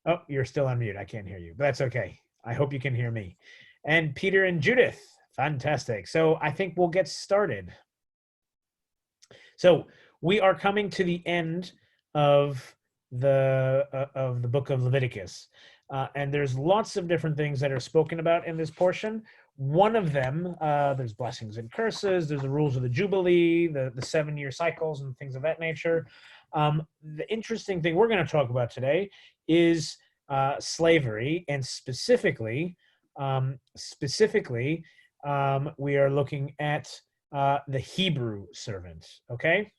Oh, you're still on mute. I can't hear you, but that's okay. I hope you can hear me. And Peter and Judith, fantastic. So I think we'll get started. So we are coming to the end of the book of Leviticus, and there's lots of different things that are spoken about in this portion. One of them, there's blessings and curses. There's the rules of the Jubilee, the 7-year cycles, and things of that nature. The interesting thing we're going to talk about today is slavery, and specifically, we are looking at the Hebrew servant. Okay.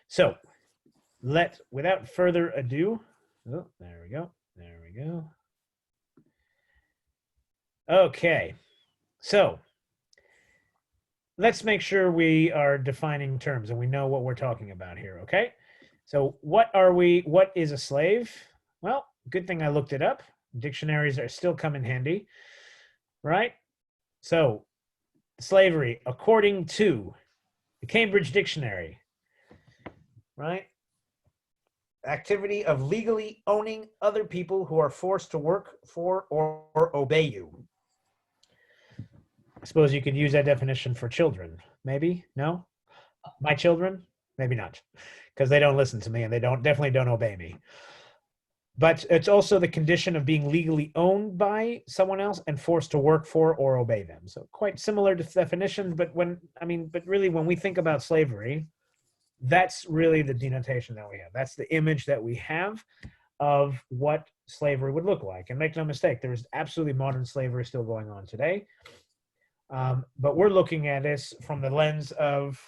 So without further ado, oh, there we go. Okay, so let's make sure we are defining terms and we know what we're talking about here, okay? So what is a slave? Well, good thing I looked it up. Dictionaries are still come in handy, right? So slavery, according to the Cambridge Dictionary, right? Activity of legally owning other people who are forced to work for or obey you. I suppose you could use that definition for children. Maybe? No? My children? Maybe not, because they don't listen to me and they definitely don't obey me. But it's also the condition of being legally owned by someone else and forced to work for or obey them. So quite similar to definitions, but really when we think about slavery, that's really the denotation that we have. That's the image that we have of what slavery would look like. And make no mistake, there is absolutely modern slavery still going on today. But we're looking at this from the lens of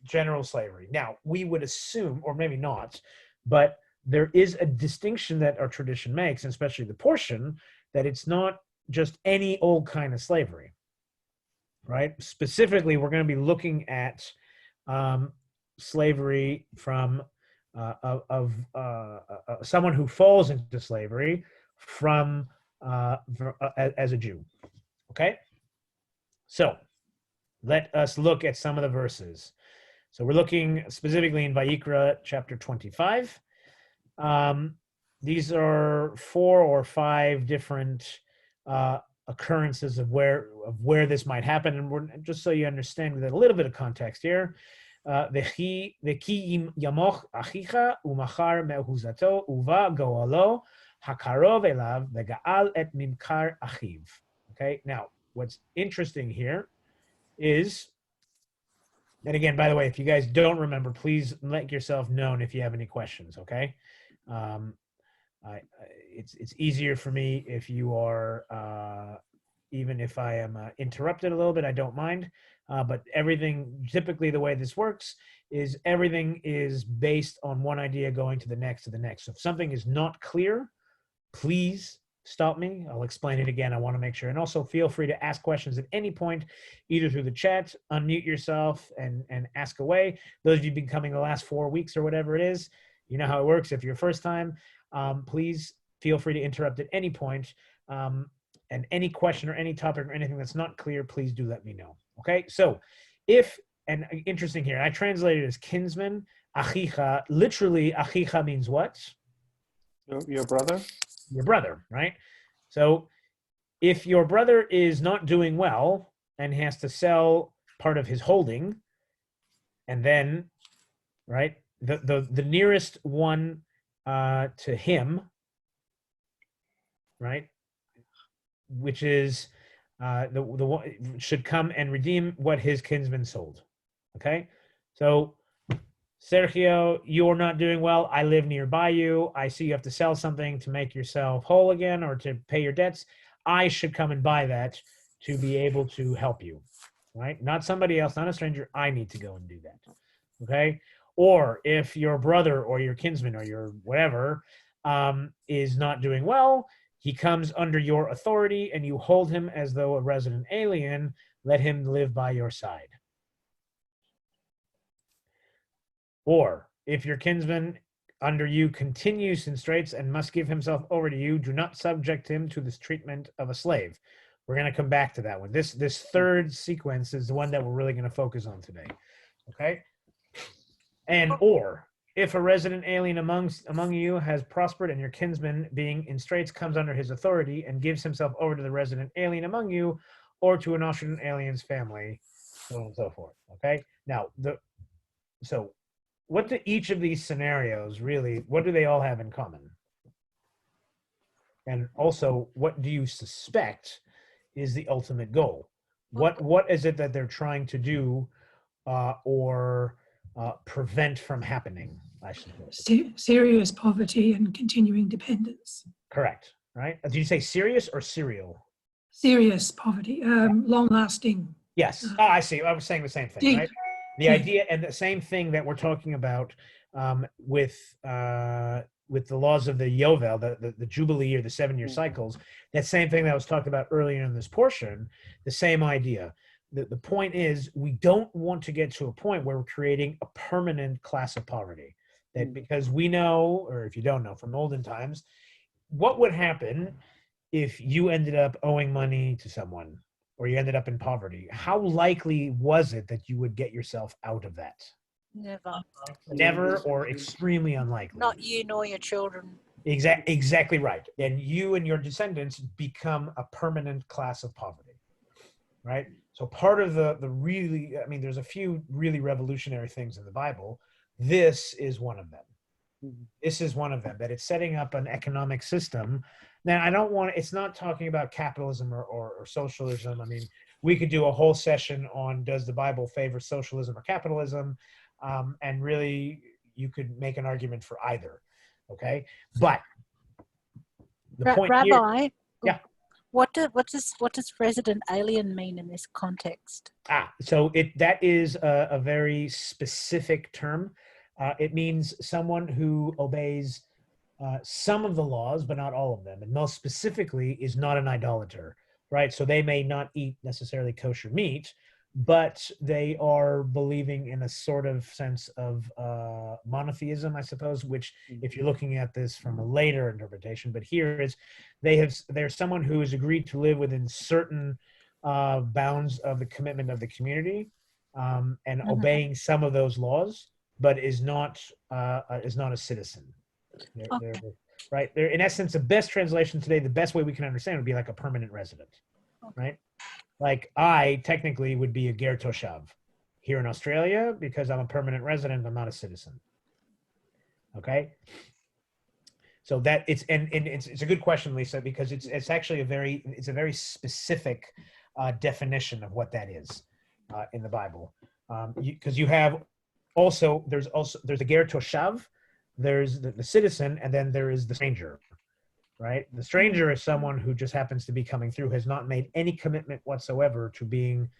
general slavery. Now, we would assume, or maybe not, but there is a distinction that our tradition makes, and especially the portion, that it's not just any old kind of slavery, right? Specifically, we're going to be looking at slavery from someone who falls into slavery from as a Jew. Okay, so let us look at some of the verses. So we're looking specifically in Vayikra chapter 25. These are 4 or 5 different occurrences of where this might happen, and we're just so you understand with a little bit of context here. V'ki yamoch achicha umachar me'huzato uva goalo hakarov elav ve'gaal et mimkar achiv. Okay, now what's interesting here is, and again, by the way, if you guys don't remember, please let yourself known if you have any questions, okay? It's easier for me if you are, even if I am interrupted a little bit, I don't mind. But everything, typically the way this works is everything is based on one idea going to the next. So if something is not clear, please stop me. I'll explain it again. I want to make sure. And also feel free to ask questions at any point, either through the chat, unmute yourself and ask away. Those of you who've been coming the last 4 weeks or whatever it is, you know how it works. If you're first time, please feel free to interrupt at any point. And any question or any topic or anything that's not clear, please do let me know. Okay, so and interesting here, I translated it as kinsman, achicha. Literally, achicha means what? Your brother? Your brother, right? So if your brother is not doing well and has to sell part of his holding, and then, right, the nearest one to him, right, which is the one should come and redeem what his kinsman sold. Okay, so Sergio, you're not doing well. I live nearby you. I see you have to sell something to make yourself whole again or to pay your debts. I should come and buy that to be able to help you, right? Not somebody else, not a stranger. I need to go and do that, okay? Or if your brother or your kinsman or your whatever is not doing well, he comes under your authority and you hold him as though a resident alien, let him live by your side. Or if your kinsman under you continues in straits and must give himself over to you, do not subject him to this treatment of a slave. We're going to come back to that one. This third sequence is the one that we're really going to focus on today. Okay? And or if a resident alien among you has prospered and your kinsman being in straits comes under his authority and gives himself over to the resident alien among you or to an Austrian alien's family, so on and so forth. Okay. Now, so what do each of these scenarios really, what do they all have in common? And also, what do you suspect is the ultimate goal? What is it that they're trying to do or prevent from happening, I should say? Serious poverty and continuing dependence. Correct, right? Did you say serious or serial? Serious poverty, long-lasting. Yes. I see. I was saying the same thing, Deep. right? The idea and the same thing that we're talking about with the laws of the Yovel, the Jubilee or the 7-year cycles, that same thing that was talked about earlier in this portion, the same idea. The point is we don't want to get to a point where we're creating a permanent class of poverty. That because we know, or if you don't know from olden times, what would happen if you ended up owing money to someone or you ended up in poverty? How likely was it that you would get yourself out of that? Never or extremely unlikely. Not you nor your children. Exactly right. And you and your descendants become a permanent class of poverty, right? So part of the really, I mean, there's a few really revolutionary things in the Bible. This is one of them. This is one of them, that it's setting up an economic system. Now, it's not talking about capitalism or socialism. I mean, we could do a whole session on does the Bible favor socialism or capitalism? And really, you could make an argument for either, okay? But the point Rabbi, here, yeah. What does resident alien mean in this context? So that is a very specific term. It means someone who obeys some of the laws, but not all of them, and most specifically is not an idolater, right? So they may not eat necessarily kosher meat, but they are believing in a sort of sense of monotheism, I suppose, which if you're looking at this from a later interpretation, but here is they're someone who has agreed to live within certain bounds of the commitment of the community and obeying some of those laws, but is not a citizen. Right? They're in essence, the best translation today, the best way we can understand would be like a permanent resident, right? Like I technically would be a ger toshav here in Australia because I'm a permanent resident. I'm not a citizen. Okay. So that it's a good question, Lisa, because it's actually a very specific definition of what that is in the Bible. Because you have there's a ger toshav, there's the citizen, and then there is the stranger. Right? The stranger is someone who just happens to be coming through, has not made any commitment whatsoever to being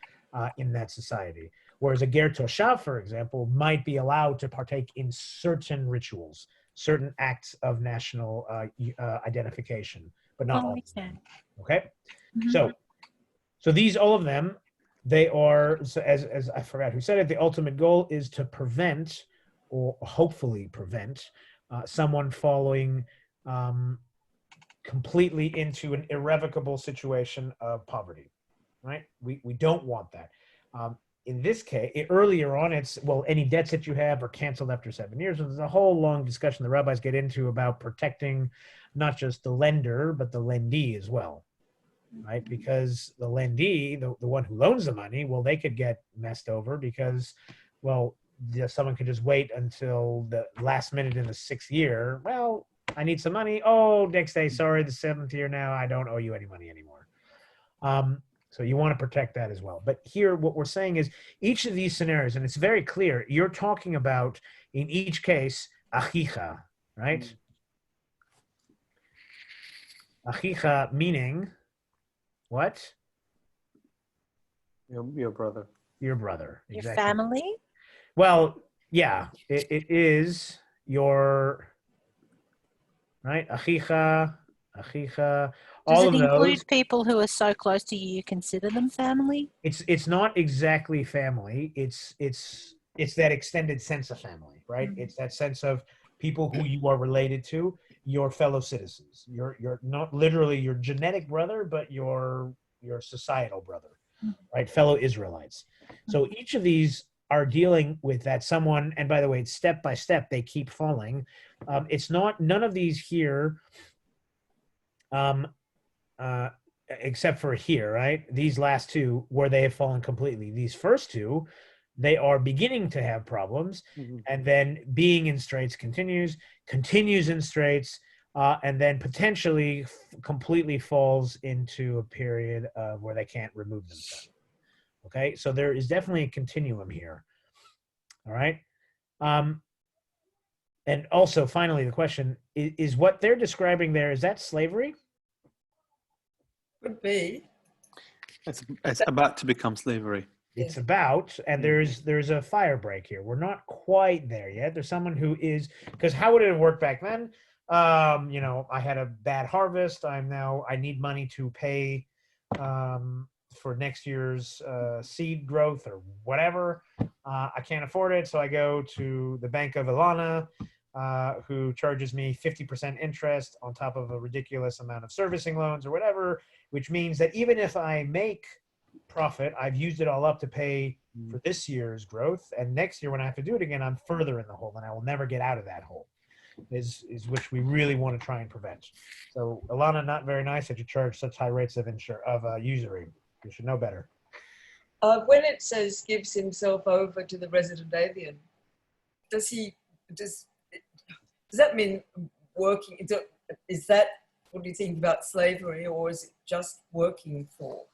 in that society. Whereas a ger toshav, for example, might be allowed to partake in certain rituals, certain acts of national identification, but not all. Okay? So these, all of them, they are, so as I forgot who said it, the ultimate goal is to prevent, or hopefully prevent, someone falling completely into an irrevocable situation of poverty, right? We don't want that. In this case, earlier on, it's, well, any debts that you have are canceled after 7 years. There's a whole long discussion the rabbis get into about protecting not just the lender, but the lendee as well, right? Because the lendee, the one who loans the money, well, they could get messed over because, well, someone could just wait until the last minute in the 6th year. Well, I need some money. Oh, next day, sorry, the 7th year now, I don't owe you any money anymore. So you want to protect that as well. But here, what we're saying is each of these scenarios, and it's very clear, you're talking about, in each case, achicha, right? Achicha meaning what? Your brother. Your brother. Your exactly. family? Well, yeah, it is your... Right, achicha. Does it include people who are so close to you, you consider them family? It's not exactly family. It's that extended sense of family, right? It's that sense of people who you are related to, your fellow citizens. You're not literally your genetic brother, but your societal brother, right? Fellow Israelites. So each of these are dealing with that someone, and by the way, it's step by step, they keep falling. It's not, none of these here, except for here, right? These last two where they have fallen completely. These first two, they are beginning to have problems, and then being in straits continues in straits, and then potentially completely falls into a period of where they can't remove themselves. Okay, so there is definitely a continuum here. All right. And also, finally, the question is what they're describing there, is that slavery? Could be. It's about to become slavery. It's about, and there's a fire break here. We're not quite there yet. There's someone who is, because how would it work back then? You know, I had a bad harvest. I need money to pay for next year's seed growth or whatever. I can't afford it, so I go to the Bank of Ilana, who charges me 50% interest on top of a ridiculous amount of servicing loans or whatever, which means that even if I make profit, I've used it all up to pay for this year's growth, and next year when I have to do it again, I'm further in the hole, and I will never get out of that hole. Is which we really want to try and prevent. So Ilana, not very nice that you charge such high rates of usury. You should know better. When it says gives himself over to the resident alien, does that mean working? Is that what do you think about slavery, or is it just working for?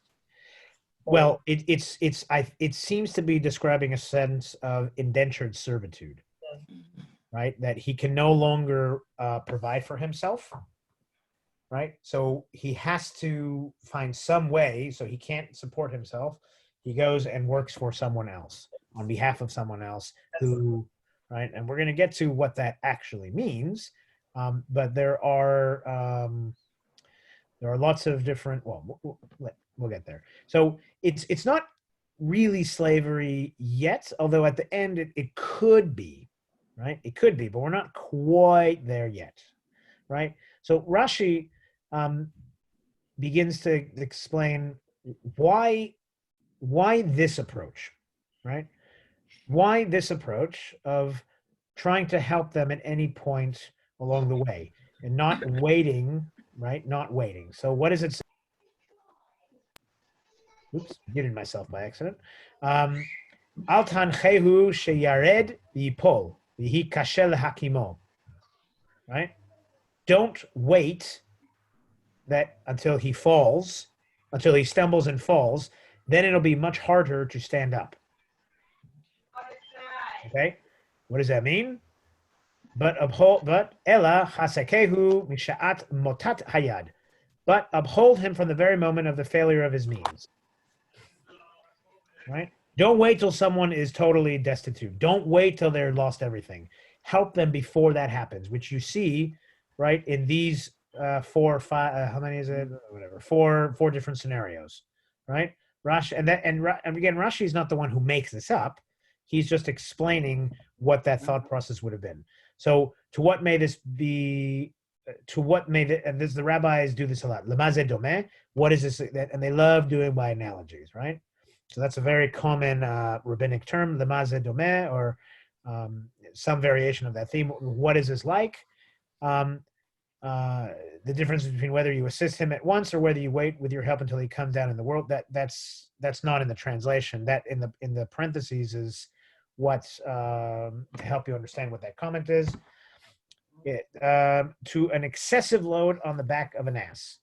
Well, it seems to be describing a sense of indentured servitude, right? That he can no longer provide for himself, right? So he has to find some way, so he can't support himself. He goes and works for someone else on behalf of someone else who, right? And we're going to get to what that actually means, but there are lots of different. Well, we'll get there. So it's not really slavery yet, although at the end it could be, right? It could be, but we're not quite there yet, right? So Rashi begins to explain why this approach, right? Why this approach of trying to help them at any point along the way and not waiting, right? Not waiting. So what does it say? Oops, muted myself by accident. Al tanchehu sheyared v'yipol v'hi kasher lehakimo. Right? Don't wait that until he falls, until he stumbles and falls. Then it'll be much harder to stand up. Okay, what does that mean? But ela chasakehu misha'at motat hayad. But uphold him from the very moment of the failure of his means. Right? Don't wait till someone is totally destitute. Don't wait till they're lost everything. Help them before that happens, which you see, right, in these 4 or 5. How many is it? Whatever. Four different scenarios, right? Rashi and again, Rashi is not the one who makes this up. He's just explaining what that thought process would have been. So, to what may this be? To what may and the rabbis do this a lot. Lemazeh domeh. What is this? And they love doing by analogies, right? So that's a very common rabbinic term, lemazeh domeh, or some variation of that theme. What is this like? The difference between whether you assist him at once or whether you wait with your help until he comes down in the world. That's not in the translation. That in the parentheses is what to help you understand what that comment is. To an excessive load on the back of an ass.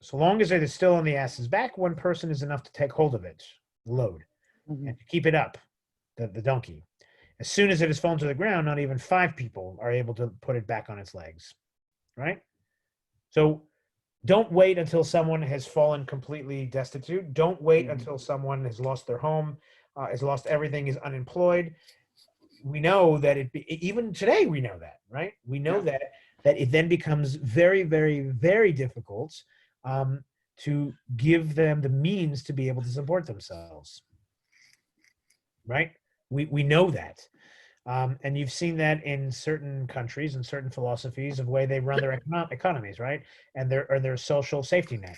So long as it is still on the ass's back, one person is enough to take hold of it, the load, and to keep it up, the donkey. As soon as it has fallen to the ground, not even 5 people are able to put it back on its legs, right? So don't wait until someone has fallen completely destitute. Don't wait until someone has lost their home, has lost everything, is unemployed. We know that even today we know that, right? We know that it then becomes very, very, very difficult to give them the means to be able to support themselves, right? We know that. And you've seen that in certain countries and certain philosophies of the way they run their economies, right? And their social safety net.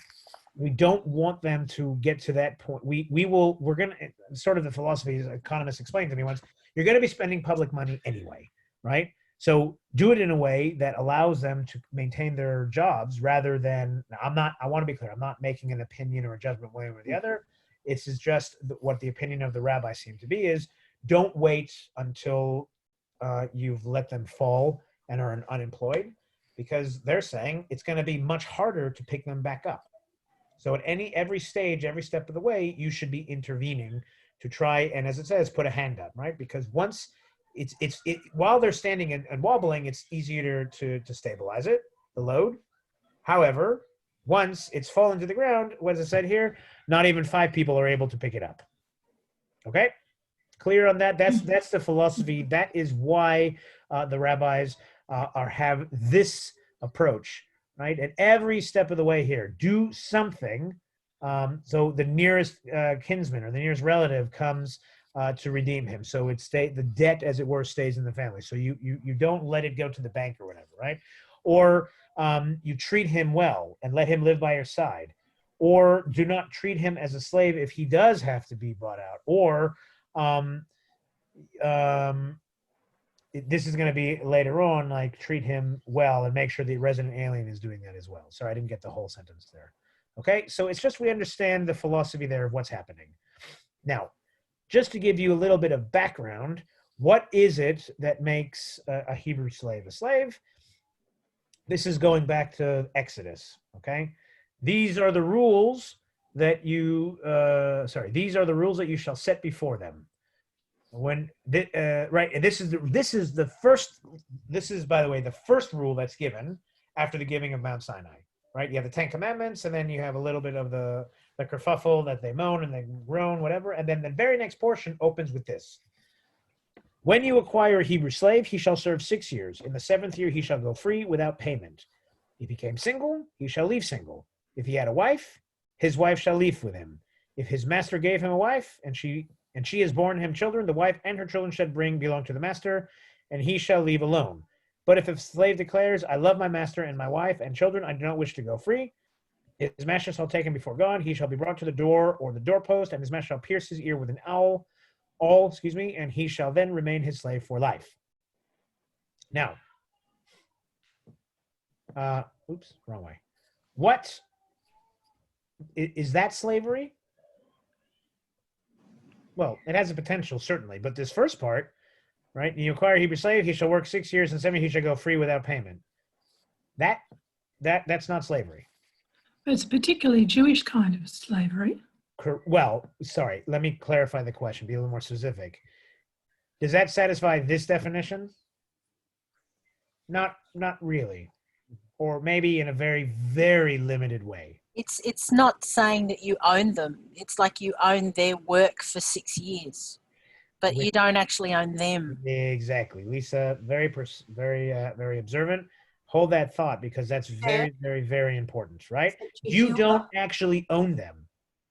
we don't want them to get to that point. We're going to, sort of the philosophy as Economist explained to me once, you're going to be spending public money anyway, right? So do it in a way that allows them to maintain their jobs rather than, I want to be clear, I'm not making an opinion or a judgment one way or the other. It's just what the opinion of the rabbi seemed to be is, don't wait until you've let them fall and are unemployed, because they're saying it's going to be much harder to pick them back up. So at every stage, every step of the way, you should be intervening to try and, as it says, put a hand up, right? Because once while they're standing and wobbling, it's easier to stabilize it, the load. However, once it's fallen to the ground, what is it said here? Not even 5 people are able to pick it up. Okay, clear on that? That's the philosophy. That is why the rabbis have this approach. Right, at every step of the way here, do something. So the nearest kinsman or the nearest relative comes to redeem him. So the debt, as it were, stays in the family. So you don't let it go to the bank or whatever, right? Or you treat him well and let him live by your side. Or do not treat him as a slave if he does have to be bought out. Or this is going to be later on, like treat him well and make sure the resident alien is doing that as well. Sorry, I didn't get the whole sentence there. Okay, so it's just we understand the philosophy there of what's happening. Now, just to give you a little bit of background, what is it that makes a Hebrew slave a slave? This is going back to Exodus, okay? These are the rules that these are the rules that you shall set before them. When right, and this is by the way the first rule that's given after the giving of Mount Sinai, right? You have the 10 Commandments, and then you have a little bit of the kerfuffle that they moan and they groan, whatever, and then the very next portion opens with this: when you acquire a Hebrew slave, he shall serve 6 years. In the 7th year, he shall go free without payment. If he became single, he shall leave single. If he had a wife, his wife shall leave with him. If his master gave him a wife, and she has borne him children, the wife and her children shall belong to the master, and he shall leave alone. But if a slave declares, I love my master and my wife and children, I do not wish to go free, his master shall take him before God, he shall be brought to the door or the doorpost, and his master shall pierce his ear with an awl, and he shall then remain his slave for life. Now, oops, wrong way. What is that slavery? Well, it has a potential, certainly, but this first part, right? You acquire a Hebrew slave, he shall work 6 years, and 7 he shall go free without payment. That's not slavery. It's a particularly Jewish kind of slavery. Well, sorry, let me clarify the question, be a little more specific. Does that satisfy this definition? Not really. Or maybe in a very, very limited way. It's not saying that you own them. It's like you own their work for 6 years, but you don't actually own them. Exactly, Lisa. Very observant. Hold that thought, because that's very, very, very important, right? You don't actually own them.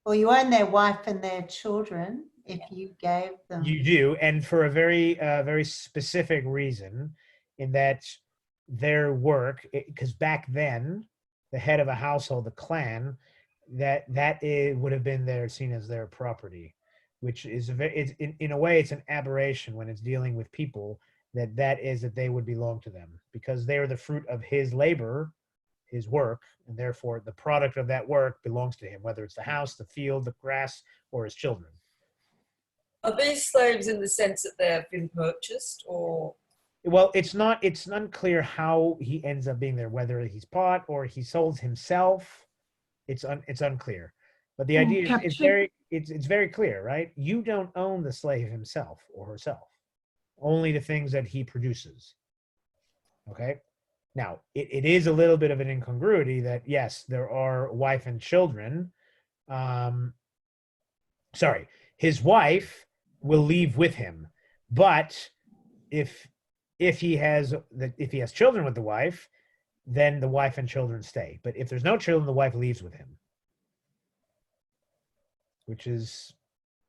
Well, you own their wife and their children if you gave them. You do, and for a very, very specific reason, in that their work, because back then, the head of a household, the clan, that would have been seen as their property, which is in a way it's an aberration when it's dealing with people that they would belong to them, because they are the fruit of his labor, his work, and therefore the product of that work belongs to him, whether it's the house, the field, the grass, or his children. Are these slaves in the sense that they have been purchased, or? Well, it's unclear how he ends up being there, whether he's bought or he sold himself. It's unclear. But the idea is it's very clear, right? You don't own the slave himself or herself, only the things that he produces. Okay? Now, it is a little bit of an incongruity that, yes, there are wife and children. His wife will leave with him, but if he has children with the wife, then the wife and children stay. But if there's no children, the wife leaves with him.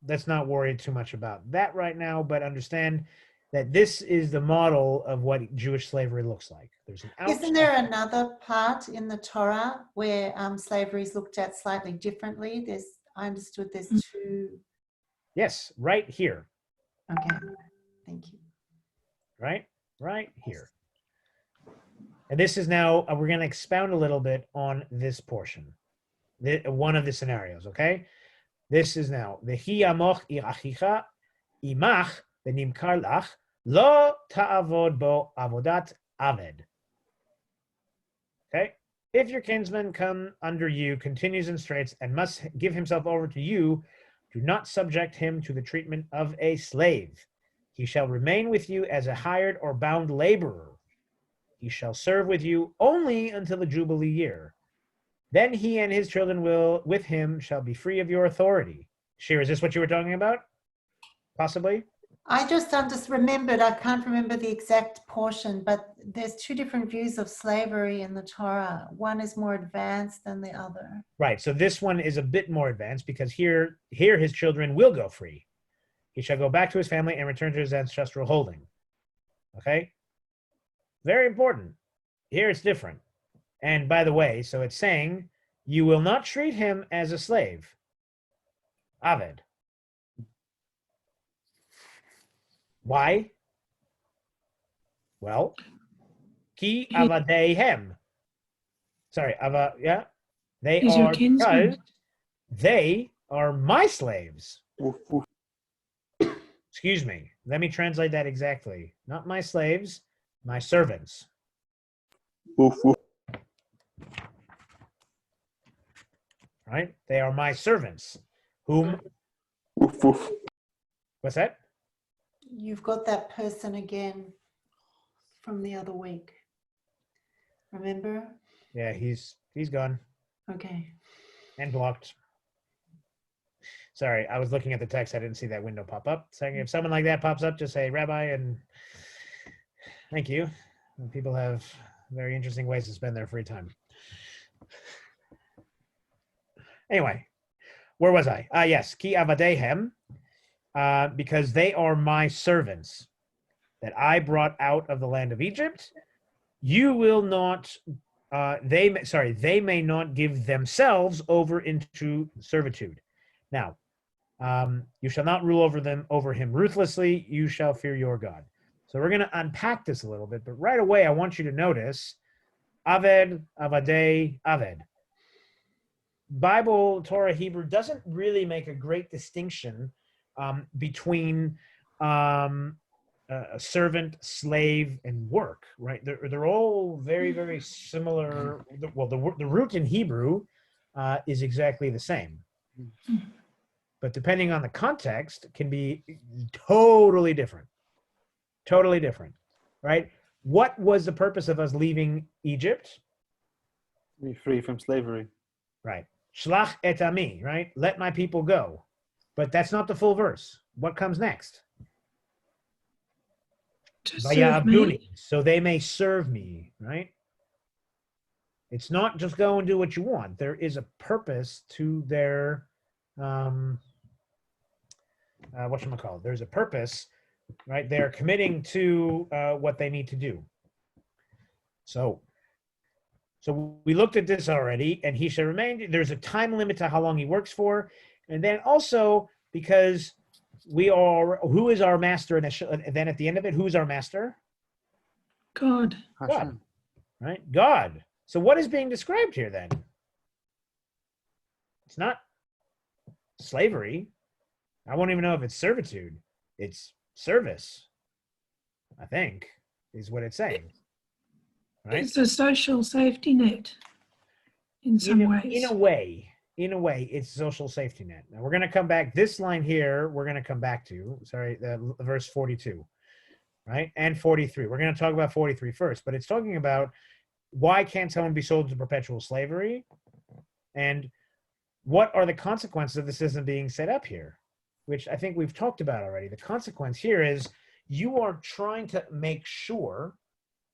Let's not worry too much about that right now, but understand that this is the model of what Jewish slavery looks like. There's an Isn't there another part in the Torah where slavery is looked at slightly differently? I understood there's two. Yes, right here. Okay, thank you. Right here. And this is now, we're going to expound a little bit on this portion, one of the scenarios, okay? This is now, V'hi amoch irachicha imach v'nimkar lach lo ta'avod bo avodat aved. Okay? If your kinsman come under you, continues in straits, and must give himself over to you, do not subject him to the treatment of a slave. He shall remain with you as a hired or bound laborer. He shall serve with you only until the Jubilee year. Then he and his children with him shall be free of your authority. Shir, is this what you were talking about? Possibly? I just remembered, I can't remember the exact portion, but there's two different views of slavery in the Torah. One is more advanced than the other. Right, so this one is a bit more advanced because here his children will go free. He shall go back to his family and return to his ancestral holding. Okay? Very important. Here it's different. And by the way, so it's saying, you will not treat him as a slave. Aved. Why? Well, ki avadehem. Sorry, yeah. They He's your are kinsman. because they are my slaves. Woof, woof. Excuse me. Let me translate that exactly. Not my slaves, my servants. Woof, woof. Right? They are my servants. Whom? Woof, woof. What's that? You've got that person again from the other week. Remember? Yeah, he's gone Okay. and blocked. Sorry, I was looking at the text. I didn't see that window pop up. So if someone like that pops up, just say Rabbi and thank you. And people have very interesting ways to spend their free time. Anyway, where was I? Yes, ki avadehem, because they are my servants that I brought out of the land of Egypt. You will not. They may not give themselves over into servitude. Now, you shall not rule over him ruthlessly. You shall fear your God. So we're going to unpack this a little bit, but right away I want you to notice Aved, Avadei, Aved. Bible, Torah, Hebrew doesn't really make a great distinction between a servant, slave, and work, right? They're all very, very similar. Well, the root in Hebrew is exactly the same. But depending on the context, can be totally different. Totally different, right? What was the purpose of us leaving Egypt? Be free from slavery. Right. Shlach et ami, right? Let my people go. But that's not the full verse. What comes next? To serve me. Vayavduni, so they may serve me, right? It's not just go and do what you want. There is a purpose to their whatchamacallit. There's a purpose, right? They're committing to what they need to do. So we looked at this already, and he shall remain. There's a time limit to how long he works for. And then also because who is our master? And then at the end of it, who's our master? God. God, right? God. So what is being described here then? It's not slavery. I won't even know if it's servitude. It's service, I think, is what it's saying. Right? It's a social safety net in some ways. In a way, it's social safety net. Now we're going to come back. This line here, we're going to come back to. Sorry, verse 42, right? And 43. We're going to talk about 43 first, but it's talking about why can't someone be sold to perpetual slavery? And what are the consequences of the system being set up here? Which I think we've talked about already. The consequence here is you are trying to make sure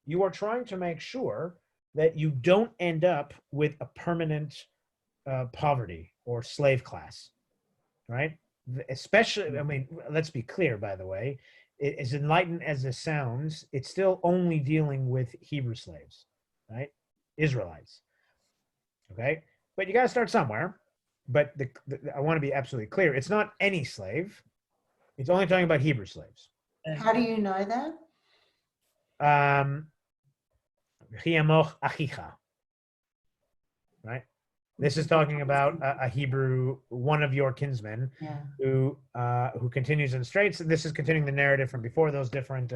that you don't end up with a permanent poverty or slave class, right? Especially, I mean, let's be clear, by the way, as enlightened as this sounds, it's still only dealing with Hebrew slaves, right? Israelites. Okay, but you got to start somewhere. But I want to be absolutely clear: it's not any slave. It's only talking about Hebrew slaves. How do you know that? Chiamoch achicha. Right. This is talking about a Hebrew, one of your kinsmen, Yeah. who continues in straits. And this is continuing the narrative from before those different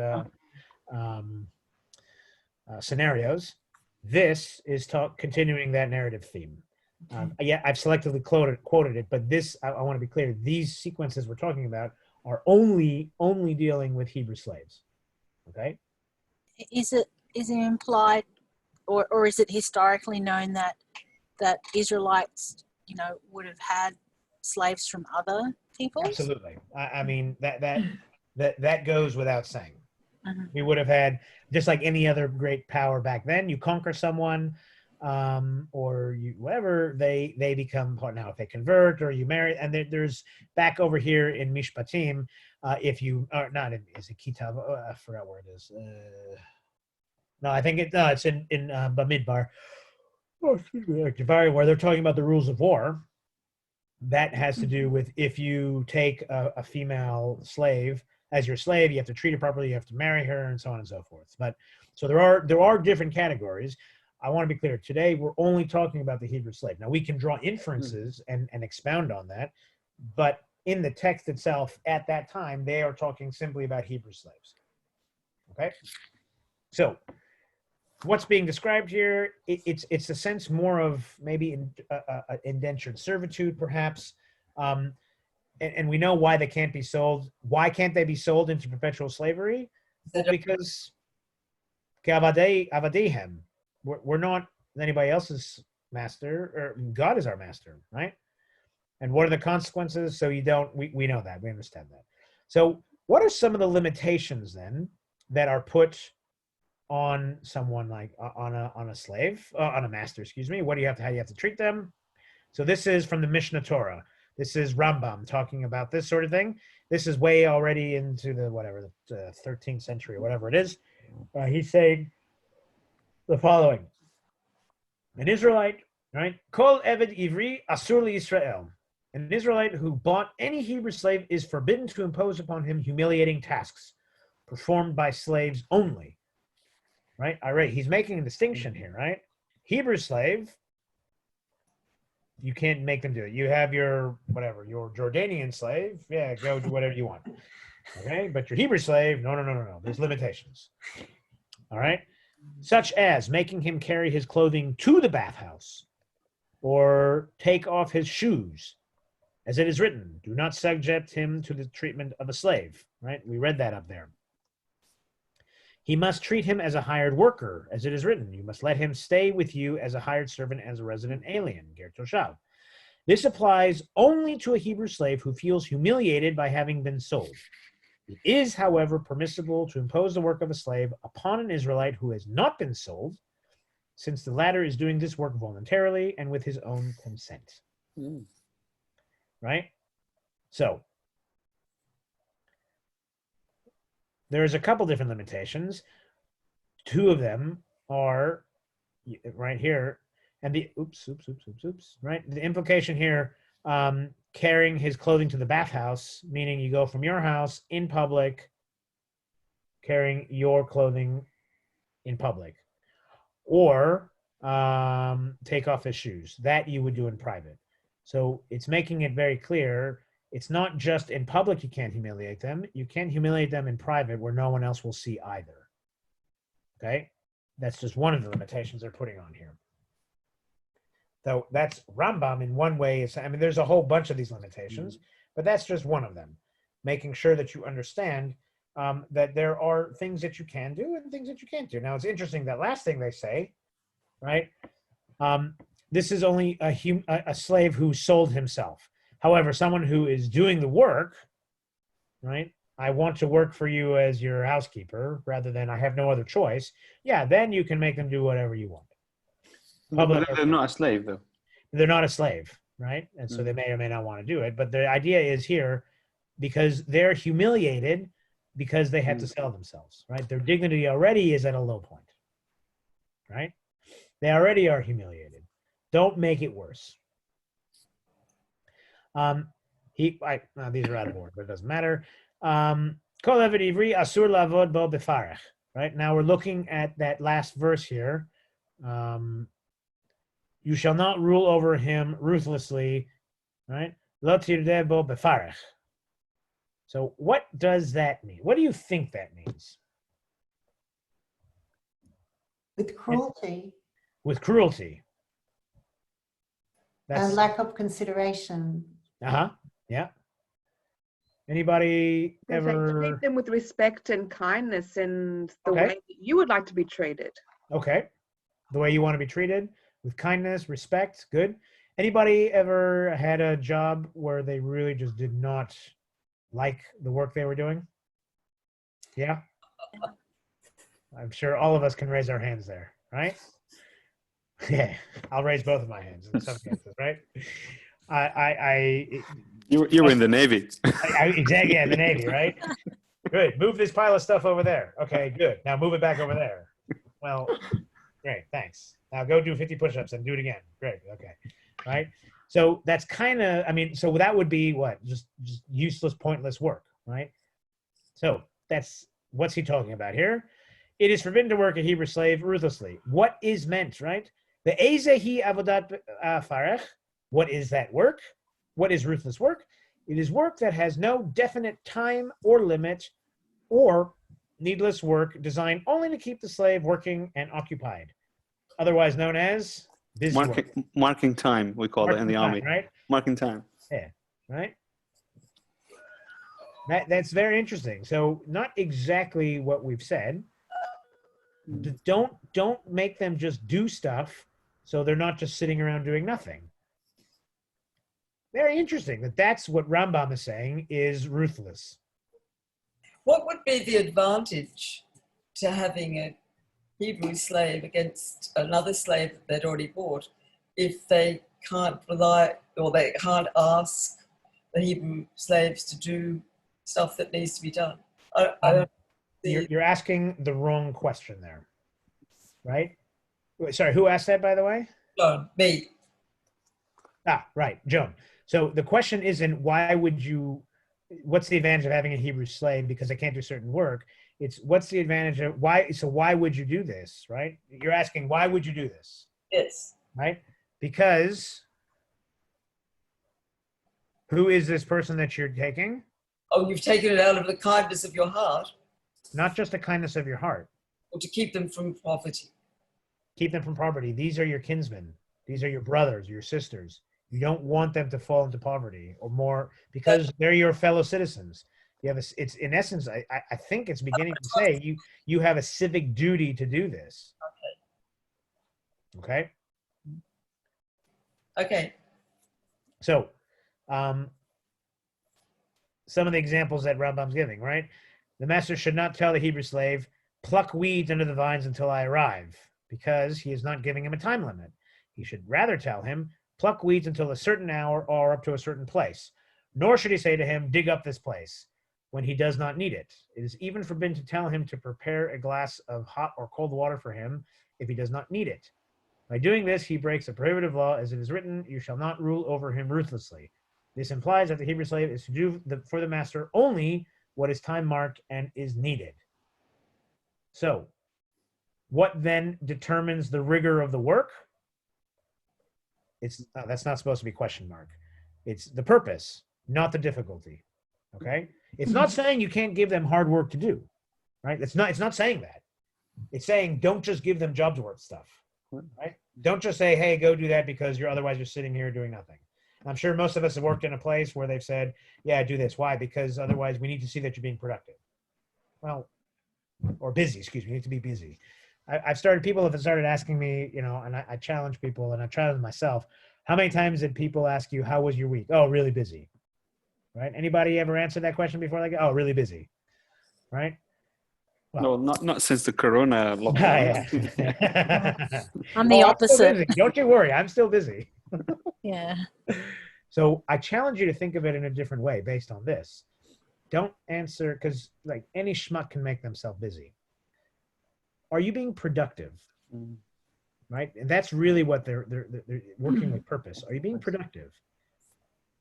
scenarios. This is continuing that narrative theme. Yeah, I've selectively quoted it, but this I want to be clear. These sequences we're talking about are only dealing with Hebrew slaves. Okay. Is it implied, or is it historically known that Israelites, would have had slaves from other peoples? Absolutely. I mean that goes without saying. Mhm. We would have had, just like any other great power back then, you conquer someone, or you whatever, they become part. Now if they convert or you marry, and there's back over here in Mishpatim, if you are not in, is it Kitab? I forgot where it is. No, I think it's in Bamidbar. Oh, excuse me, where they're talking about the rules of war. That has to do with if you take a female slave as your slave, you have to treat her properly, you have to marry her, and so on and so forth. But so there are different categories. I want to be clear. Today, we're only talking about the Hebrew slave. Now, we can draw inferences and expound on that, but in the text itself, at that time, they are talking simply about Hebrew slaves. Okay? So, what's being described here, it's a sense more of maybe indentured servitude, perhaps. And we know why they can't be sold. Why can't they be sold into perpetual slavery? Well, because avadihem, we're not anybody else's master, or God is our master, right? And what are the consequences? So we know that, we understand that. So what are some of the limitations then that are put on someone, like on a slave, on a master, excuse me? How do you have to treat them? So this is from the Mishnah Torah. This is Rambam talking about this sort of thing. This is way already into the 13th century or whatever it is. He's saying the following: an Israelite, right? Kol eved ivri asur liYisrael. An Israelite who bought any Hebrew slave is forbidden to impose upon him humiliating tasks performed by slaves only. Right? All right. He's making a distinction here, right? Hebrew slave, you can't make them do it. You have your Jordanian slave. Yeah, go do whatever you want. Okay. But your Hebrew slave, no. There's limitations. All right. Such as making him carry his clothing to the bathhouse or take off his shoes. As it is written, do not subject him to the treatment of a slave. Right. We read that up there. He must treat him as a hired worker, as it is written. You must let him stay with you as a hired servant, as a resident alien, ger toshav. This applies only to a Hebrew slave who feels humiliated by having been sold. It is, however, permissible to impose the work of a slave upon an Israelite who has not been sold, since the latter is doing this work voluntarily and with his own consent. Right? So, there's a couple different limitations. Two of them are right here, and the oops, right? The implication here, carrying his clothing to the bathhouse, meaning you go from your house in public, carrying your clothing in public, or take off his shoes. That you would do in private. So it's making it very clear. It's not just in public you can't humiliate them. You can't humiliate them in private where no one else will see either. Okay? That's just one of the limitations they're putting on here. So that's Rambam in one way. There's a whole bunch of these limitations, but that's just one of them. Making sure that you understand that there are things that you can do and things that you can't do. Now, it's interesting, that last thing they say, right? This is only a slave who sold himself. However, someone who is doing the work, right? I want to work for you as your housekeeper rather than I have no other choice. Yeah, then you can make them do whatever you want. But they're not a slave, though. They're not a slave, right? And so they may or may not want to do it. But the idea is here, because they're humiliated because they had to sell themselves, right? Their dignity already is at a low point, right? They already are humiliated. Don't make it worse. These are out of order, but it doesn't matter. Kol eved ivri asur lavod bo befarech. Right now we're looking at that last verse here. You shall not rule over him ruthlessly, right? Lo tirdeh bo befarech. So what does that mean? What do you think that means? With cruelty With cruelty. and lack of consideration. Yeah. Anybody ever treat them with respect and kindness and the Okay. way that you would like to be treated? Okay. The way you want to be treated with kindness, respect, good. Anybody ever had a job where they really just did not like the work they were doing? Yeah. I'm sure all of us can raise our hands there, right? Yeah, I'll raise both of my hands in some cases, right? You were in the Navy. Exactly, yeah, the Navy, right? Good. Move this pile of stuff over there. Okay, good. Now move it back over there. Well, great, thanks. Now go do 50 push-ups and do it again. Great, okay. Right? So that's kind of, so that would be what? Just useless, pointless work, right? So that's, what's he talking about here? It is forbidden to work a Hebrew slave ruthlessly. What is meant, right? The ezehi avodat farech. What is that work? What is ruthless work? It is work that has no definite time or limit, or needless work designed only to keep the slave working and occupied, otherwise known as busy work. Marking time, we call it in the army. Right? Marking time. Yeah, right? That's very interesting. So not exactly what we've said. Don't make them just do stuff so they're not just sitting around doing nothing. Very interesting that's what Rambam is saying is ruthless. What would be the advantage to having a Hebrew slave against another slave that they'd already bought if they can't rely or they can't ask the Hebrew slaves to do stuff that needs to be done? I don't see. You're asking the wrong question there, right? Sorry, who asked that, by the way? No, me. Right, Joan. So the question isn't what's the advantage of having a Hebrew slave because they can't do certain work? It's what's the advantage of why would you do this, right? You're asking, why would you do this? Yes. Right? Because who is this person that you're taking? Oh, you've taken it out of the kindness of your heart. Not just the kindness of your heart. Or to keep them from poverty. Keep them from poverty. These are your kinsmen. These are your brothers, your sisters. You don't want them to fall into poverty or more because they're your fellow citizens. You have it's in essence, I think it's beginning to say you have a civic duty to do this. Okay. Okay. So, some of the examples that Rambam's giving, right? The master should not tell the Hebrew slave, pluck weeds under the vines until I arrive, because he is not giving him a time limit. He should rather tell him, pluck weeds until a certain hour or up to a certain place. Nor should he say to him, dig up this place, when he does not need it. It is even forbidden to tell him to prepare a glass of hot or cold water for him if he does not need it. By doing this, he breaks a prohibitive law, as it is written, you shall not rule over him ruthlessly. This implies that the Hebrew slave is to do for the master only what is time marked and is needed. So, what then determines the rigor of the work? That's not supposed to be question mark. It's the purpose, not the difficulty. Okay? It's not saying you can't give them hard work to do, right? It's not saying that. It's saying don't just give them jobs worth stuff, right? Don't just say, hey, go do that because otherwise you're sitting here doing nothing. I'm sure most of us have worked in a place where they've said, yeah, do this. Why? Because otherwise we need to see that you're being productive. Well, or busy, excuse me, you need to be busy. People have started asking me, and I challenge people and I challenge myself. How many times did people ask you, how was your week? Oh, really busy. Right? Anybody ever answered that question before? Like, oh, really busy. Right? Well, no, not since the Corona lockdown. Yeah. I'm the opposite. Don't you worry, I'm still busy. Yeah. So I challenge you to think of it in a different way based on this. don't answer, because like any schmuck can make themselves busy. Are you being productive? Mm. Right? And that's really what they're working with purpose. Are you being productive?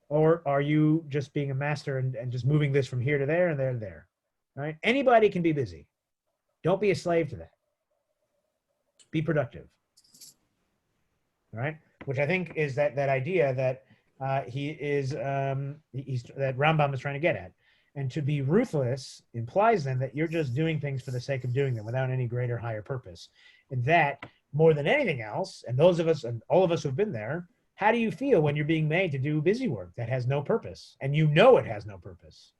Or are you just being a master and just moving this from here to there and there to there? Right? Anybody can be busy. Don't be a slave to that. Be productive. Right? Which I think is that idea that he's that Rambam is trying to get at. And to be ruthless implies then that you're just doing things for the sake of doing them without any greater, higher purpose. And that, more than anything else, and those of us and all of us who've been there, how do you feel when you're being made to do busy work that has no purpose? And you know it has no purpose.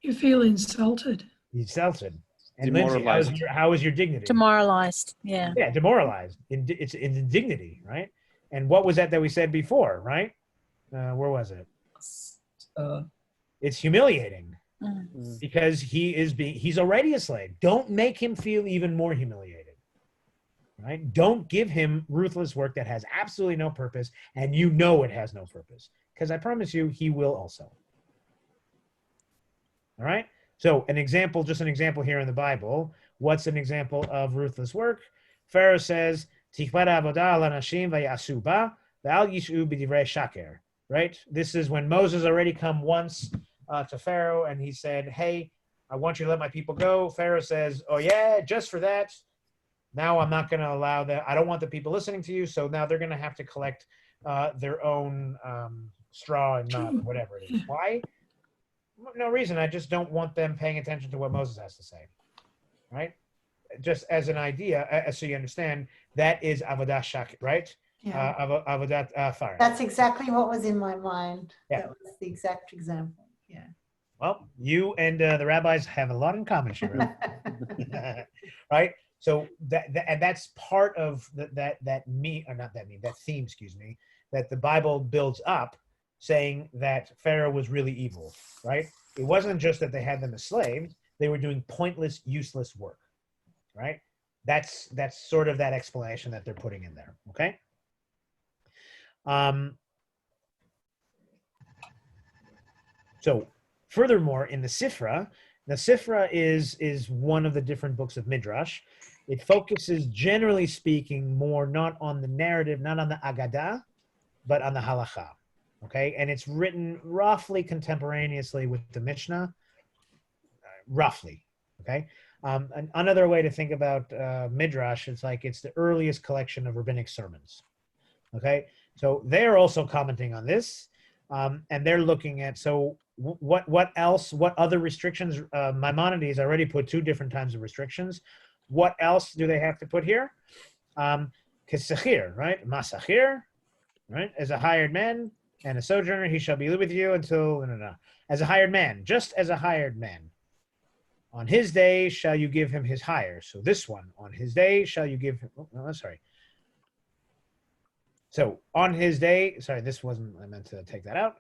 You feel insulted. Insulted. And Demoralized. Lindsay, how is your dignity? Demoralized. Yeah. Yeah, demoralized. It's indignity, right? And what was that we said before, right? Where was it? It's humiliating. Mm. Because he's already a slave. Don't make him feel even more humiliated, right? Don't give him ruthless work that has absolutely no purpose, and you know it has no purpose, because I promise you he will also. All right? So just an example here in the Bible. What's an example of ruthless work? Pharaoh says, right? This is when Moses already come once to Pharaoh, and he said, hey, I want you to let my people go. Pharaoh says, oh yeah, just for that. Now I'm not going to allow that. I don't want the people listening to you, so now they're going to have to collect their own straw and mud, whatever it is. Why? No reason. I just don't want them paying attention to what Moses has to say, right? Just as an idea, so you understand, that is avodah shak, right? Yeah. Avodat fire. That's exactly what was in my mind. Yeah. That was the exact example. Yeah. Well, you and the rabbis have a lot in common, Sharon. Right? So that's part of that theme, excuse me, that the Bible builds up, saying that Pharaoh was really evil, right? It wasn't just that they had them as slaves; they were doing pointless, useless work, right? That's sort of that explanation that they're putting in there. Okay. So furthermore, in the Sifra is one of the different books of Midrash. It focuses, generally speaking, more not on the narrative, not on the Agadah, but on the Halacha. Okay, and it's written roughly contemporaneously with the Mishnah, roughly. Okay, another way to think about Midrash, it's like it's the earliest collection of rabbinic sermons. Okay, so they're also commenting on this, and they're looking at, so what else, what other restrictions? Maimonides already put 2 different types of restrictions. What else do they have to put here? Kesachir, right? Masachir, right? As a hired man and a sojourner, he shall be with you until, as a hired man, just as a hired man. On his day shall you give him his hire. So this one, on his day shall you give him, So on his day, this wasn't, I meant to take that out.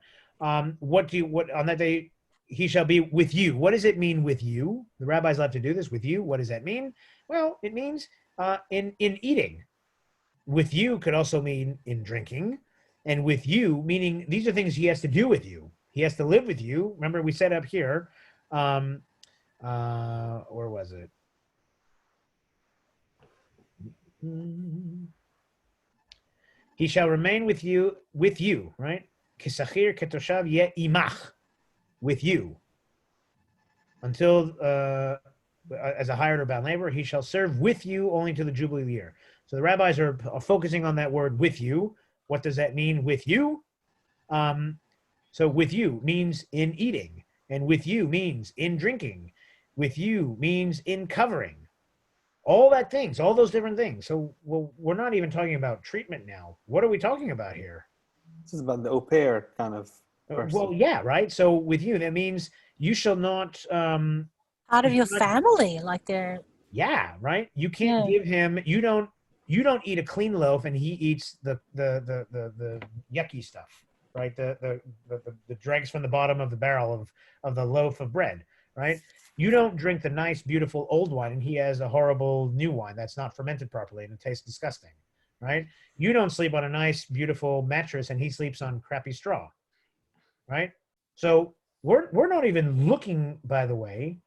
What on that day, he shall be with you. What does it mean with you? The rabbis love to do this with you. What does that mean? Well, it means in eating. With you could also mean in drinking. And with you, meaning these are things he has to do with you. He has to live with you. Remember, we said up here, where was it? He shall remain with you, right? Kisachir ketoshav ye imach, with you. Until, as a hired or bound laborer, he shall serve with you only to the Jubilee year. So the rabbis are focusing on that word with you. What does that mean with you? So with you means in eating, and with you means in drinking. With you means in covering. All that things, all those different things. So we're not even talking about treatment now. What are we talking about here? This is about the au pair kind of person. Well, yeah, right. So with you, that means you shall not Part of your family, like they're. Yeah, right. You can't give him. You don't eat a clean loaf, and he eats the yucky stuff, right? The dregs from the bottom of the barrel of the loaf of bread, right? You don't drink the nice, beautiful old wine, and he has a horrible new wine that's not fermented properly and it tastes disgusting, right? You don't sleep on a nice, beautiful mattress, and he sleeps on crappy straw, right? So we're not even looking, by the way,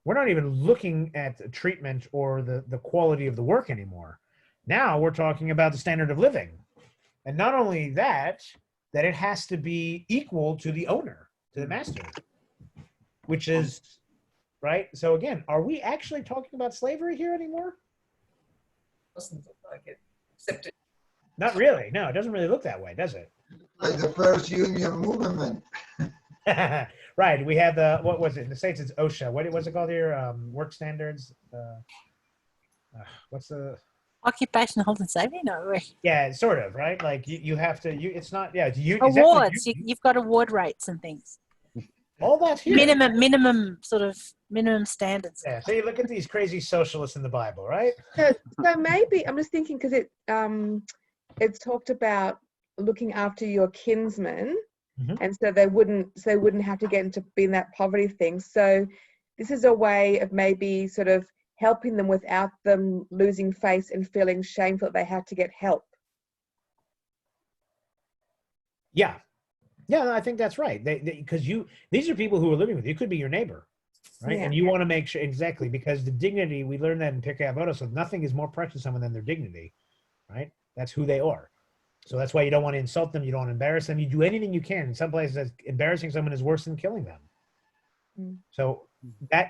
we're not even looking at the treatment or the quality of the work anymore. Now we're talking about the standard of living. And not only that it has to be equal to the owner, to the master, which is, right? So again, are we actually talking about slavery here anymore? Doesn't look like it, except it. Not really. No, it doesn't really look that way, does it? Like the first union movement. Right. We had what was it? In the States, it's OSHA. What's it called here? Work standards. What's the... Occupational health and safety? No. Yeah, sort of, right? Like you have to, it's not, yeah. Awards. You've got award rates and things. All that's here. Minimum standards. Yeah, so you look at these crazy socialists in the Bible, right? So maybe I'm just thinking because it's talked about looking after your kinsmen, and so they wouldn't have to get into being that poverty thing. So this is a way of maybe sort of helping them without them losing face and feeling shameful that they had to get help. Yeah. Yeah, no, I think that's right. Because these are people who are living with you. It could be your neighbor, right? Yeah. And you want to make sure, exactly, because the dignity, we learned that in Pirkei Avot, so nothing is more precious to someone than their dignity, right? That's who they are. So that's why you don't want to insult them. You don't want to embarrass them. You do anything you can. In some places, embarrassing someone is worse than killing them. So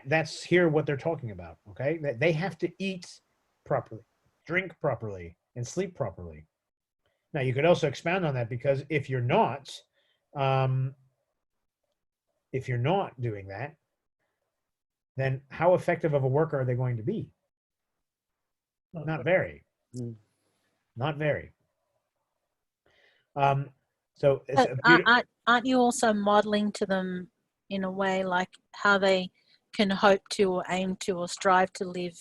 that's here what they're talking about, okay? That they have to eat properly, drink properly, and sleep properly. Now, you could also expound on that, because if you're not doing that, then how effective of a worker are they going to be? Not very. Not very. So aren't you also modeling to them in a way like how they can hope to or aim to or strive to live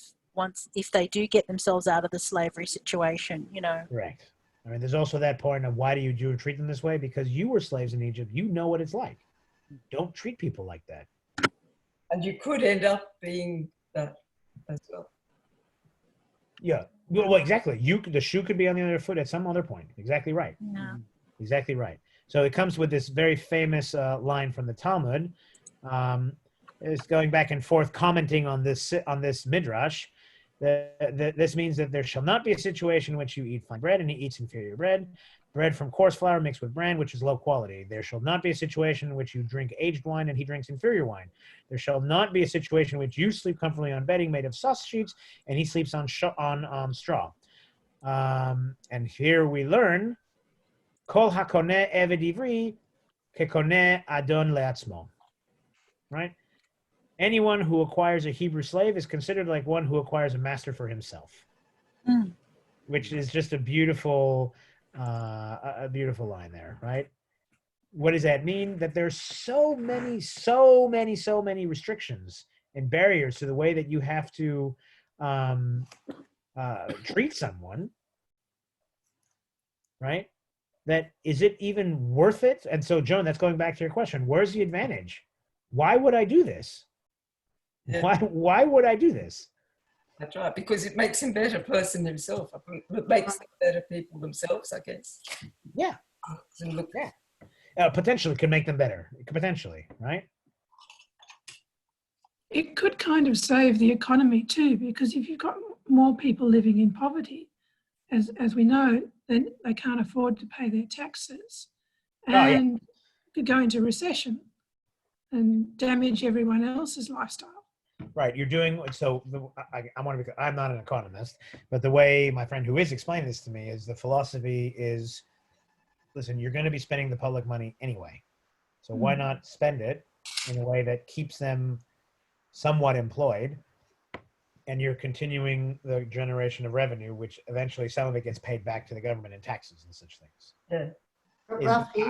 if they do get themselves out of the slavery situation, you know? Correct. I mean, there's also that point of why do you treat them this way? Because you were slaves in Egypt. You know what it's like. Don't treat people like that. And you could end up being that as well. Yeah. Well, exactly. The shoe could be on the other foot at some other point. Exactly right. Yeah. Exactly right. So it comes with this very famous line from the Talmud. It's going back and forth commenting on this midrash. This means that there shall not be a situation in which you eat fine bread and he eats inferior bread from coarse flour mixed with bran, which is low quality. There shall not be a situation in which you drink aged wine and he drinks inferior wine. There shall not be a situation in which you sleep comfortably on bedding made of sausage sheets and he sleeps on straw. And here we learn, Kol hakoneh eved ivri kekoneh adon leatzmo. Right? Anyone who acquires a Hebrew slave is considered like one who acquires a master for himself, which is just a beautiful line there, right? What does that mean? That there's so many restrictions and barriers to the way that you have to treat someone, right? That is it even worth it? And so, Joan, that's going back to your question. Where's the advantage? Why would I do this? Yeah. Why would I do this? That's right, because it makes him a better person himself. It makes them better people themselves, I guess. Yeah. Potentially could make them better. Potentially, right? It could kind of save the economy too, because if you've got more people living in poverty, as we know, then they can't afford to pay their taxes and could go into recession and damage everyone else's lifestyle. Right, you're doing so. I'm not an economist, but the way my friend who is explaining this to me is the philosophy is, listen, you're going to be spending the public money anyway, so why not spend it in a way that keeps them somewhat employed, and you're continuing the generation of revenue, which eventually some of it gets paid back to the government in taxes and such things. Yeah.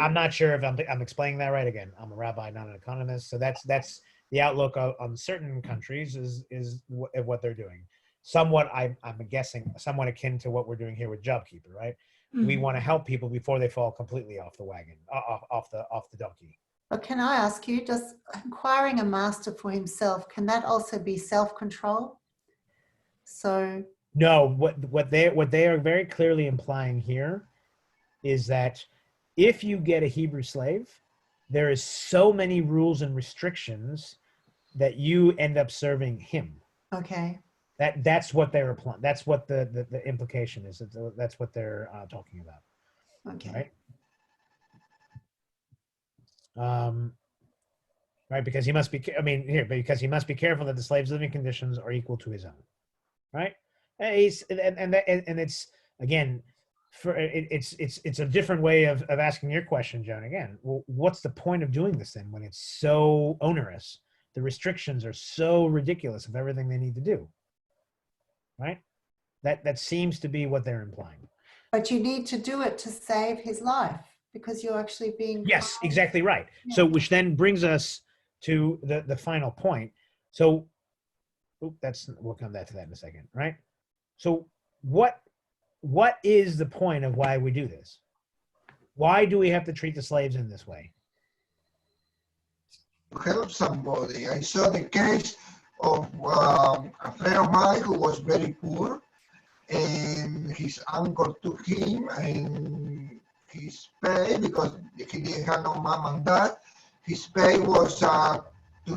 I'm not sure if I'm explaining that right. Again, I'm a rabbi, not an economist, so that's the outlook on certain countries is what they're doing. Somewhat, I'm guessing, somewhat akin to what we're doing here with JobKeeper, right? We want to help people before they fall completely off the wagon, off the donkey. But can I ask you, does acquiring a master for himself, can that also be self-control? So no, what they are very clearly implying here is that if you get a Hebrew slave, there is so many rules and restrictions that you end up serving him. Okay. That's what they're applying. That's what the implication is. That's what they're talking about. Okay. Right. Right, because he must be. Because he must be careful that the slave's living conditions are equal to his own. Right. And it's again, it's a different way of asking your question, Joan. Again, well, what's the point of doing this then when it's so onerous? The restrictions are so ridiculous of everything they need to do. Right. That seems to be what they're implying. But you need to do it to save his life because you're actually being. Yes, exactly right. Yeah. So, which then brings us to the final point. So, we'll come back to that in a second, right? So, what is the point of why we do this? Why do we have to treat the slaves in this way? To help somebody. I saw the case of a friend of mine who was very poor, and his uncle took him and his pay, because he didn't have no mom and dad, his pay was to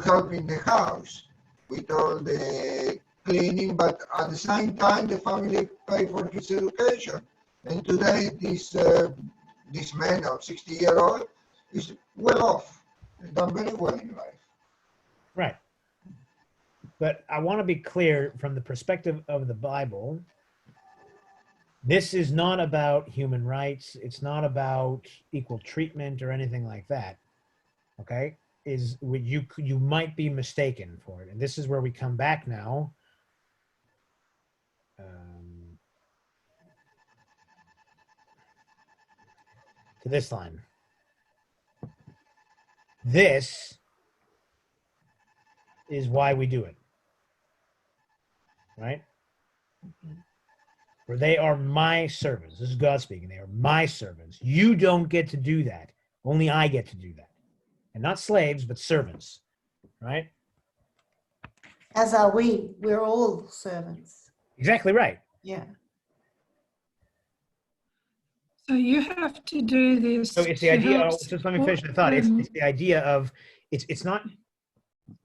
help in the house with all the cleaning, but at the same time the family paid for his education. And today this man of 60-year-old is well off, he's done very well in life. Right. But I want to be clear from the perspective of the Bible. This is not about human rights. It's not about equal treatment or anything like that. Okay? You might be mistaken for it. And this is where we come back now. To this line. This is why we do it. Right? For they are my servants. This is God speaking. They are my servants. You don't get to do that. Only I get to do that. And not slaves, but servants. Right? As are we. We're all servants. Exactly right. Yeah. So you have to do this. So it's the to idea. help Just let me finish the thought. It's the idea of it's not.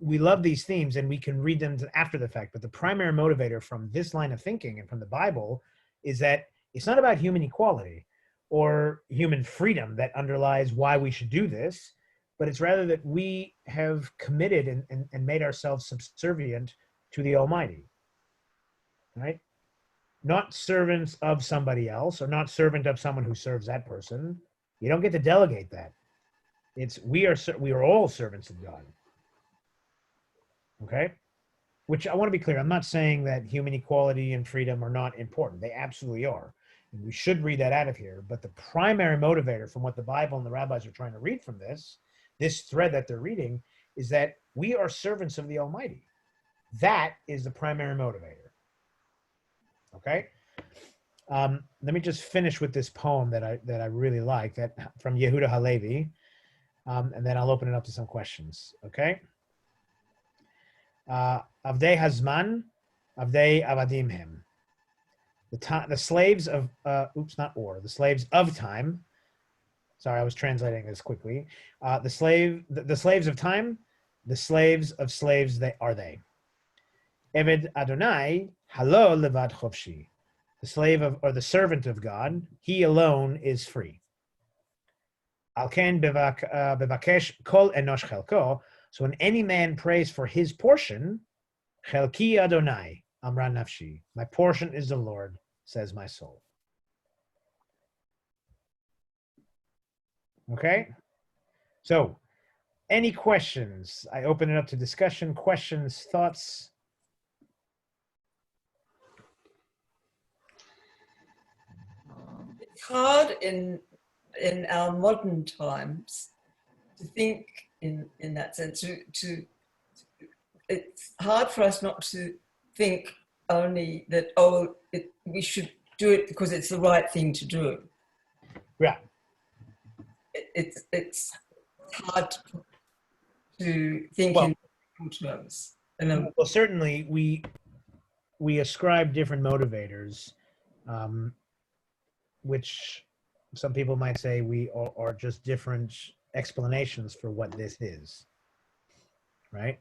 We love these themes and we can read them after the fact, but the primary motivator from this line of thinking and from the Bible is that it's not about human equality or human freedom that underlies why we should do this, but it's rather that we have committed and made ourselves subservient to the Almighty, right? Not servants of somebody else or not servant of someone who serves that person. You don't get to delegate that. We are all servants of God. Okay? Which I want to be clear, I'm not saying that human equality and freedom are not important. They absolutely are. And we should read that out of here. But the primary motivator from what the Bible and the rabbis are trying to read from this thread that they're reading, is that we are servants of the Almighty. That is the primary motivator. Okay? Let me just finish with this poem that I really like, that from Yehuda Halevi, and then I'll open it up to some questions. Okay? Avdei Hazman, Avdei Avadim Him. The slaves of, the slaves of time. Sorry, I was translating this quickly. The slaves of time, the slaves of slaves are they. Eved Adonai, halo levad chofshi. The slave of, or the servant of God, he alone is free. Alken bevakesh kol enosh chelko. So when any man prays for his portion, chelki Adonai, amra nafshi. My portion is the Lord, says my soul. Okay? So, any questions? I open it up to discussion, questions, thoughts. It's hard in our modern times to think in that sense. It's hard for us not to think only that we should do it because it's the right thing to do. Yeah. It's hard to think in terms. Well, certainly we ascribe different motivators, which some people might say we are just different explanations for what this is, right?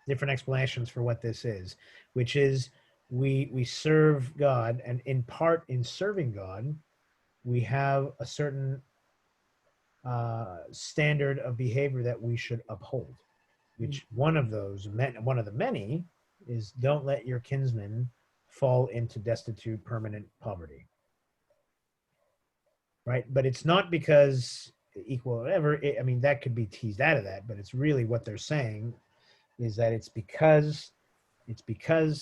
Different explanations for what this is, which is we serve God, and in part in serving God, we have a certain standard of behavior that we should uphold, which one of the many is don't let your kinsmen fall into destitute permanent poverty, right? But it's not because equal whatever, I mean, that could be teased out of that, but it's really what they're saying is that it's because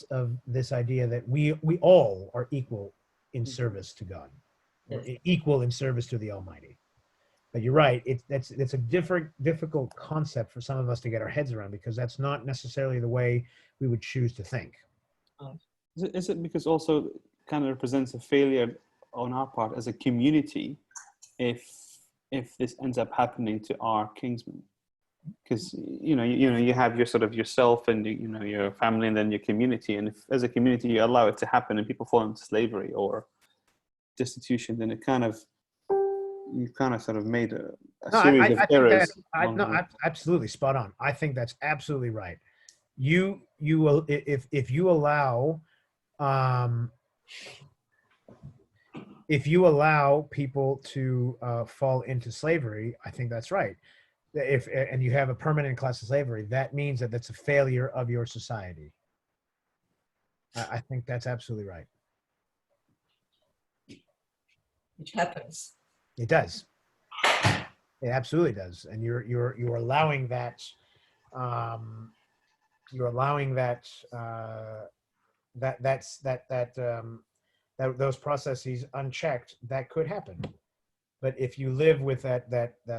of this idea that we all are equal in service to God, or equal in service to the Almighty. But you're right, it's a difficult concept for some of us to get our heads around, because that's not necessarily the way we would choose to think. Is it because also kind of represents a failure on our part as a community if this ends up happening to our kinsmen? Because you have your sort of yourself and your family and then your community, and if as a community you allow it to happen and people fall into slavery or destitution, then you kind of sort of made a series of errors. Absolutely spot on. I think that's absolutely right. You will, if you allow people to fall into slavery, I think that's right. And you have a permanent class of slavery, that means that that's a failure of your society. I think that's absolutely right. Which happens. It does. It absolutely does. And you're allowing that. You're allowing that. Those processes unchecked, that could happen. But if you live with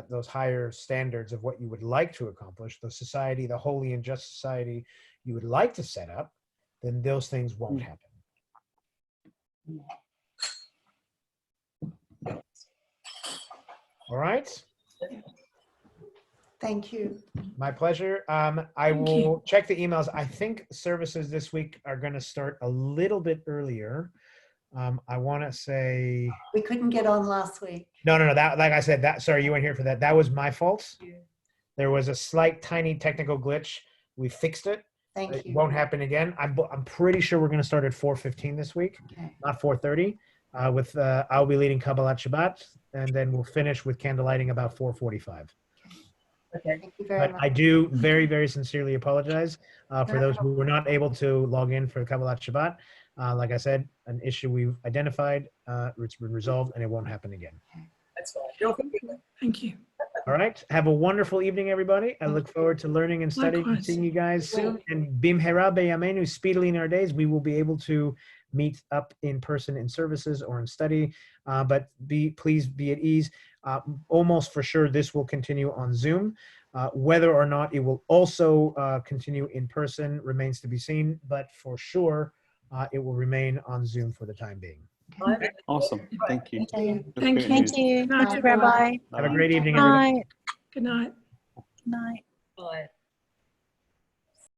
those higher standards of what you would like to accomplish, the society, the holy and just society you would like to set up, then those things won't happen. All right. Thank you. My pleasure. I will check the emails. I think services this week are going to start a little bit earlier. I want to say We couldn't get on last week. no. That, like I said, sorry, you weren't here for that. That was my fault. There was a slight, tiny technical glitch. We fixed it. Thank It you. won't happen again. I'm pretty sure we're going to start at 4:15 this week, not 4:30. With I'll be leading Kabbalat Shabbat, and then we'll finish with candlelighting about 4:45. Okay. Thank you very But much. I do very, very sincerely apologize for those who were not able to log in for Kabbalat Shabbat. Like I said, an issue we've identified, it's been resolved, and it won't happen again. That's fine. Thank you. All right. Have a wonderful evening, everybody. I look forward to learning and studying and Likewise. seeing you guys soon. And bimhera beyamenu, speedily in our days, we will be able to meet up in person in services or in study. But please be at ease. Almost for sure, this will continue on Zoom. Whether or not it will also continue in person remains to be seen. But for sure, it will remain on Zoom for the time being. Awesome. Thank you. Okay. That's Thank great you. news. Thank you. Night. Thank you, Rabbi. Have a great evening, everybody. Night. Good night. Night. Bye.